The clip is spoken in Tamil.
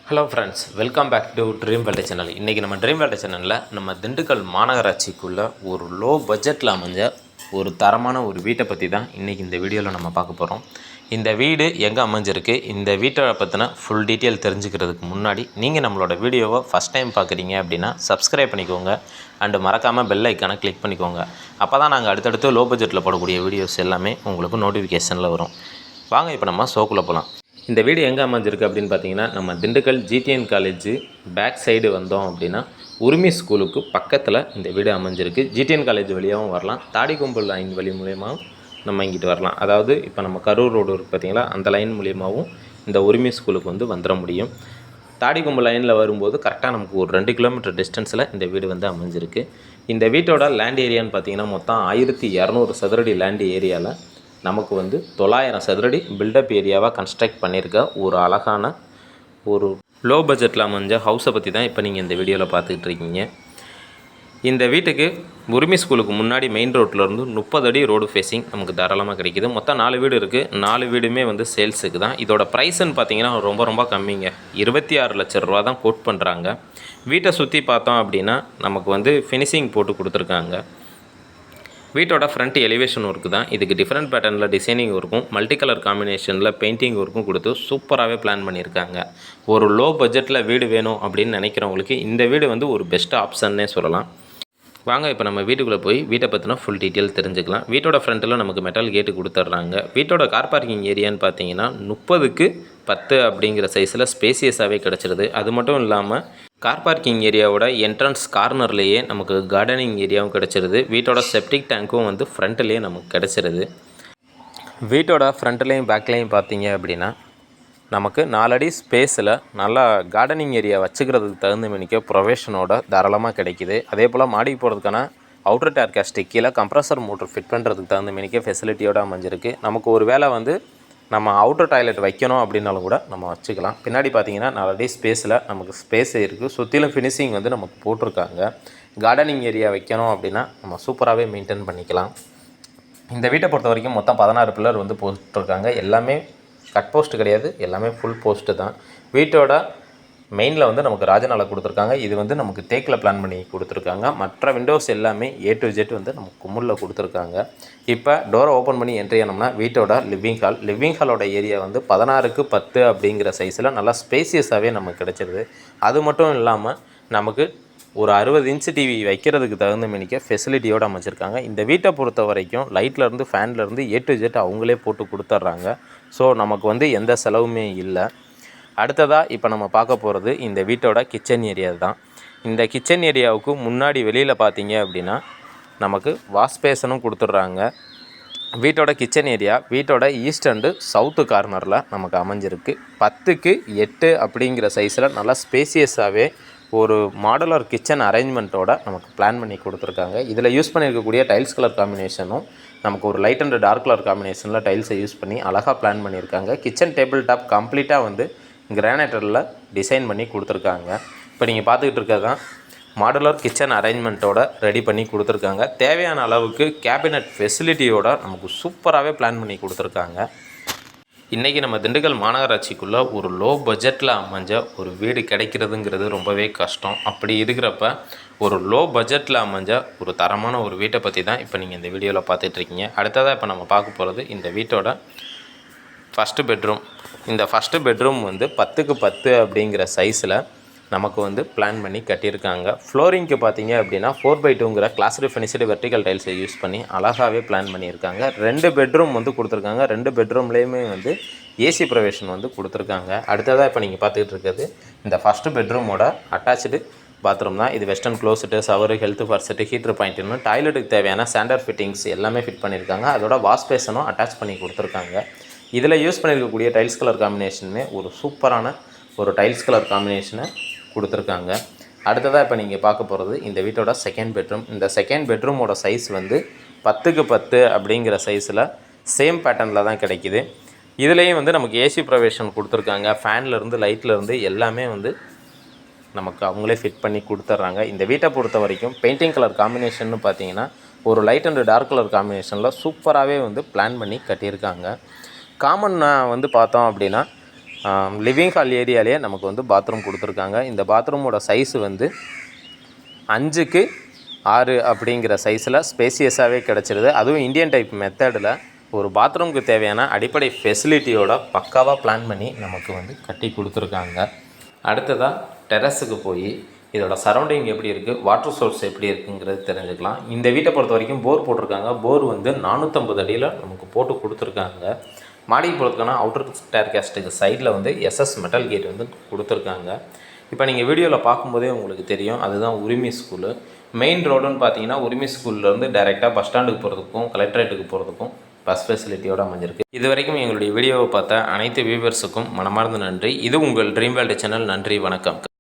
Hello friends, welcome back to dream வேல்டே சேனல். இன்றைக்கி நம்ம ட்ரீம் வேல்டே சேனலில் நம்ம திண்டுக்கல் மாநகராட்சிக்குள்ளே ஒரு லோ பட்ஜெட்டில் அமைஞ்ச ஒரு தரமான ஒரு வீட்டை பற்றி தான் இன்றைக்கி இந்த வீடியோவில் நம்ம பார்க்க போகிறோம். இந்த வீடு எங்கே அமைஞ்சிருக்கு, இந்த வீட்டை பற்றின ஃபுல் டீட்டெயில் தெரிஞ்சுக்கிறதுக்கு முன்னாடி நீங்கள் நம்மளோட வீடியோவை ஃபஸ்ட் டைம் பார்க்குறீங்க அப்படின்னா சப்ஸ்கிரைப் பண்ணிக்கோங்க அண்டு மறக்காமல் பெல் ஐக்கானை கிளிக் பண்ணிக்கோங்க. அப்போ தான் நாங்கள் அடுத்தடுத்து லோ பட்ஜெட்டில் போடக்கூடிய வீடியோஸ் எல்லாமே உங்களுக்கு நோட்டிஃபிகேஷனில் வரும். வாங்க இப்போ நம்ம ஷோக்குள்ளே போகலாம். இந்த வீடு எங்கே அமைஞ்சிருக்கு அப்படின்னு பார்த்தீங்கன்னா, நம்ம Dindigul GTN college back side வந்தோம் அப்படின்னா உரிமை ஸ்கூலுக்கு பக்கத்தில் இந்த வீடு அமைஞ்சிருக்கு. ஜிடிஎன் காலேஜ் வழியாகவும் வரலாம், தாடிக்கும்பல் லைன் வழி மூலியமாகவும் நம்ம இங்கிட்டு வரலாம். அதாவது இப்போ நம்ம கரூர் ரோடு இருக்குது பார்த்தீங்களா, அந்த லைன் மூலியமாகவும் இந்த உரிமை ஸ்கூலுக்கு வந்துட முடியும். தாடிக்கும்பல் லைனில் வரும்போது கரெக்டாக நமக்கு ஒரு 2 கிலோமீட்டர் டிஸ்டன்ஸில் இந்த வீடு அமைஞ்சிருக்கு. இந்த வீட்டோட லேண்ட் ஏரியான்னு பார்த்தீங்கன்னா மொத்தம் 1200 சதுரடி லேண்ட் ஏரியாவில் நமக்கு 900 சதுரடி பில்டப் ஏரியாவாக கன்ஸ்ட்ரக்ட் பண்ணியிருக்க ஒரு அழகான ஒரு லோ பட்ஜெட்டில் அமைஞ்ச ஹவுஸை பற்றி தான் இப்போ நீங்கள் இந்த வீடியோவில் பார்த்துக்கிட்டு இருக்கீங்க. இந்த வீட்டுக்கு உரிமை ஸ்கூலுக்கு முன்னாடி மெயின் ரோட்லேருந்து 30 அடி ரோடு ஃபேஸிங் நமக்கு தாராளமாக கிடைக்கிது. மொத்தம் 4 வீடு இருக்குது. 4 வீடுமே சேல்ஸுக்கு தான். இதோட ப்ரைஸ்ன்னு பார்த்தீங்கன்னா ரொம்ப கம்மிங்க. 26 லட்ச ரூபா தான் கோட் பண்ணுறாங்க. வீட்டை சுற்றி பார்த்தோம் அப்படின்னா நமக்கு ஃபினிஷிங் போட்டு கொடுத்துருக்காங்க. வீட்டோட ஃப்ரண்ட் எலிவேஷன் ஒர்க்கு தான். இதுக்கு டிஃப்ரெண்ட் பேட்டர்னில் டிசைனிங் ஒர்க்கும் மல்டி கலர் காம்பினேஷனில் பெயிண்டிங் ஒர்க்கும் கொடுத்து சூப்பராகவே பிளான் பண்ணியிருக்காங்க. ஒரு லோ பட்ஜெட்டில் வீடு வேணும் அப்படின்னு நினைக்கிறவங்களுக்கு இந்த வீடு ஒரு பெஸ்ட் ஆப்ஷன்னே சொல்லலாம். வாங்க இப்போ நம்ம வீட்டுக்குள்ளே போய் வீட்டை பற்றின ஃபுல் டீட்டெயில் தெரிஞ்சுக்கலாம். வீட்டோட ஃப்ரண்ட்டில் நமக்கு மெட்டல் கேட்டு கொடுத்துட்றாங்க. வீட்டோட கார் பார்க்கிங் ஏரியான்னு பார்த்தீங்கன்னா 30க்கு 10 அப்படிங்கிற சைஸில் ஸ்பேசியஸாகவே கிடச்சிருது. அது மட்டும் இல்லாமல் கார் பார்க்கிங் ஏரியாவோட என்ட்ரன்ஸ் கார்னர்லேயே நமக்கு கார்டனிங் ஏரியாவும் கிடச்சிருது. வீட்டோட செப்டிக் டேங்க்கும் ஃப்ரண்ட்லேயே நமக்கு கிடச்சிருது. வீட்டோட ஃப்ரண்ட்லேயும் பேக்லேயும் பார்த்தீங்க அப்படின்னா நமக்கு 4 அடி ஸ்பேஸில் நல்லா கார்டனிங் ஏரியா வச்சுக்கிறதுக்கு தகுந்த மணிக்க ப்ரொவேஷனோட தாராளமாக கிடைக்கிது. அதே போல் மாடிக்கு போகிறதுக்கான அவுட்டர் டேர்காஸ்ட்டுக்கு கீழே கம்ப்ரஸர் மோட்டர் ஃபிட் பண்ணுறதுக்கு தகுந்த மணிக்க ஃபெசிலிட்டியோடு அமைஞ்சிருக்கு. நமக்கு ஒரு வேளை நம்ம அவுட்டர் டாய்லெட் வைக்கணும் அப்படின்னாலும் கூட நம்ம வச்சுக்கலாம். பின்னாடி பார்த்தீங்கன்னா 4 அடி ஸ்பேஸில் நமக்கு ஸ்பேஸ் இருக்குது. சுற்றிலும் ஃபினிஷிங் நமக்கு போட்டிருக்காங்க. கார்டனிங் ஏரியா வைக்கணும் அப்படின்னா நம்ம சூப்பராகவே மெயின்டைன் பண்ணிக்கலாம். இந்த வீட்டை பொறுத்த வரைக்கும் மொத்தம் 16 பில்லர் போட்டிருக்காங்க. எல்லாமே கட் போஸ்ட்டு கிடையாது, எல்லாமே ஃபுல் போஸ்ட்டு தான். வீட்டோட மெயினில் நமக்கு ராஜநாளை கொடுத்துருக்காங்க. இது நமக்கு தேக்கில் பிளான் பண்ணி கொடுத்துருக்காங்க. மற்ற விண்டோஸ் எல்லாமே A to Z நமக்கு கும்மிளில் கொடுத்துருக்காங்க. இப்போ டோரை ஓப்பன் பண்ணி என்ட்ரி ஆனோம்னா வீட்டோட லிவிங் ஹாலோட ஏரியா 16க்கு 10 அப்படிங்கிற சைஸில் நல்லா ஸ்பேசியஸாகவே நமக்கு கிடச்சிருது. அது மட்டும் இல்லாமல் நமக்கு ஒரு 60 இன்ச்சு டிவி வைக்கிறதுக்கு தகுந்த மணிக்க ஃபெசிலிட்டியோடு அமைச்சிருக்காங்க. இந்த வீட்டை பொறுத்த வரைக்கும் லைட்லேருந்து ஃபேன்லேருந்து A to Z அவங்களே போட்டு கொடுத்துட்றாங்க. ஸோ நமக்கு எந்த செலவுமே இல்லை. அடுத்ததாக இப்போ நம்ம பார்க்க போகிறது இந்த வீட்டோட கிச்சன் ஏரியா தான். இந்த கிச்சன் ஏரியாவுக்கு முன்னாடி வெளியில் பார்த்தீங்க அப்படின்னா நமக்கு வாஷ் பேசனும் கொடுத்துட்றாங்க. வீட்டோட கிச்சன் ஏரியா வீட்டோட ஈஸ்ட் அண்டு சவுத்து கார்னரில் நமக்கு அமைஞ்சிருக்கு. 10க்கு 8 அப்படிங்கிற சைஸில் நல்லா ஸ்பேசியஸாகவே ஒரு மாடுலர் கிச்சன் அரேஞ்ச்மெண்ட்டோட நமக்கு பிளான் பண்ணி கொடுத்துருக்காங்க. இதில் யூஸ் பண்ணியிருக்கக்கூடிய டைல்ஸ் கலர் காம்பினேஷனும் நமக்கு ஒரு லைட் அண்ட் டார்க் கலர் காம்பினேஷனில் டைல்ஸை யூஸ் பண்ணி அழகாக பிளான் பண்ணியிருக்காங்க. கிச்சன் டேபிள் டாப் கம்ப்ளீட்டாக கிரானைட்டரில் டிசைன் பண்ணி கொடுத்துருக்காங்க. இப்போ நீங்கள் பார்த்துக்கிட்டு இருக்கிறது தான் மாடுலர் கிச்சன் அரேஞ்ச்மெண்ட்டோட ரெடி பண்ணி கொடுத்துருக்காங்க. தேவையான அளவுக்கு கேபினட் ஃபெசிலிட்டியோட நமக்கு சூப்பராகவே பிளான் பண்ணி கொடுத்துருக்காங்க. இன்றைக்கி நம்ம திண்டுக்கல் மாநகராட்சிக்குள்ளே ஒரு லோ பட்ஜெட்டில் அமைஞ்ச ஒரு வீடு கிடைக்கிறதுங்கிறது ரொம்பவே கஷ்டம். அப்படி இருக்கிறப்ப ஒரு லோ பட்ஜெட்டில் அமைஞ்ச ஒரு தரமான ஒரு வீட்டை பற்றி தான் இப்போ நீங்கள் இந்த வீடியோவில் பார்த்துட்ருக்கீங்க. அடுத்ததாக இப்போ நம்ம பார்க்க போகிறது இந்த வீட்டோட ஃபஸ்ட்டு பெட்ரூம். இந்த ஃபஸ்ட்டு பெட்ரூம் 10க்கு 10 அப்படிங்கிற சைஸில் நமக்கு பிளான் பண்ணி கட்டியிருக்காங்க. ஃப்ளோரிங்க்கு பார்த்தீங்க அப்படின்னா 4x2ங்கிற கிளாஸ்டு ஃபினிஷ்டு வெர்டிக்கல் டைல்ஸை யூஸ் பண்ணி அழகாகவே பிளான் பண்ணியிருக்காங்க. 2 பெட்ரூம் கொடுத்துருக்காங்க. 2 பெட்ரூம்லேயுமே ஏசி ப்ரொவிஷன் கொடுத்துருக்காங்க. அடுத்ததாக இப்போ நீங்கள் பார்த்துக்கிட்டு இருக்கிறது இந்த ஃபஸ்ட்டு பெட்ரூமோட அட்டாச்சு பாத்ரூம் தான். இது western closet, shower, health faucet, heater பாயிண்ட்டுன்னு டாய்லெட்டுக்கு தேவையான ஸ்டாண்டர்ட் ஃபிட்டிங்ஸ் எல்லாமே ஃபிட் பண்ணியிருக்காங்க. அதோட வாஷ் பேசனும் அட்டாச் பண்ணி கொடுத்துருக்காங்க. இதில் யூஸ் பண்ணியிருக்கக்கூடிய டைல்ஸ் கலர் காம்பினேஷனுமே ஒரு சூப்பரான ஒரு டைல்ஸ் கலர் காம்பினேஷனை கொடுத்துருக்காங்க. அடுத்ததாக இப்போ நீங்கள் பார்க்க போகிறது இந்த வீட்டோட செகண்ட் பெட்ரூம். இந்த செகண்ட் பெட்ரூமோட சைஸ் 10க்கு 10 அப்படிங்கிற சைஸில் சேம் பேட்டர்னில் தான் கிடைக்கிது. இதுலேயும் நமக்கு ஏசி ப்ரொவிஷன் கொடுத்துருக்காங்க. ஃபேன்லேருந்து லைட்லேருந்து எல்லாமே நமக்கு அவங்களே ஃபிட் பண்ணி கொடுத்துட்றாங்க. இந்த வீட்டை பொறுத்த வரைக்கும் பெயிண்டிங் கலர் காம்பினேஷன்னு பார்த்தீங்கன்னா ஒரு லைட் அண்ட் டார்க் கலர் காம்பினேஷனில் சூப்பராகவே பிளான் பண்ணி கட்டியிருக்காங்க. காமன் பார்த்தோம் அப்படின்னா லிவிங் ஹால் ஏரியாலேயே நமக்கு வந்து பாத்ரூம் கொடுத்துருக்காங்க. இந்த பாத்ரூமோட சைஸு வந்து 5க்கு 6 அப்படிங்கிற சைஸில் ஸ்பேசியஸாகவே கிடச்சிருது. அதுவும் இந்தியன் டைப் மெத்தடில் ஒரு பாத்ரூமுக்கு தேவையான அடிப்படை ஃபெசிலிட்டியோட பக்காவாக பிளான் பண்ணி நமக்கு வந்து கட்டி கொடுத்துருக்காங்க. அடுத்ததாக டெரஸுக்கு போய் இதோட சரௌண்டிங் எப்படி இருக்குது, வாட்டர் சோர்ஸ் எப்படி இருக்குங்கிறது தெரிஞ்சுக்கலாம். இந்த வீட்டை பொறுத்த வரைக்கும் போர் போட்டிருக்காங்க. போர் வந்து 450 அடியில் நமக்கு போட்டு கொடுத்துருக்காங்க. மாடிக்கு போகிறதுக்கான அவுட்டர் ஸ்டேர் கேஸ்ட்டுக்கு சைடில் வந்து எஸ்எஸ் மெட்டல் கேட் வந்து கொடுத்துருக்காங்க. இப்போ நீங்கள் வீடியோவில் பார்க்கும்போதே உங்களுக்கு தெரியும், அதுதான் உரிமை ஸ்கூலு. மெயின் ரோடுன்னு பார்த்தீங்கன்னா உரிமை ஸ்கூல்லேருந்து டைரெக்டாக பஸ் ஸ்டாண்டுக்கு போகிறதுக்கும் கலெக்டரேட்டுக்கு போகிறதுக்கும் பஸ் ஃபெசிலிட்டியோடு அமைஞ்சிருக்கு. இது வரைக்கும் எங்களுடைய வீடியோவை பார்த்த அனைத்து வியூவர்ஸுக்கும் மனமார்ந்த நன்றி. இது உங்கள் ட்ரீம் வேர்ல்டு சேனல். நன்றி, வணக்கம்.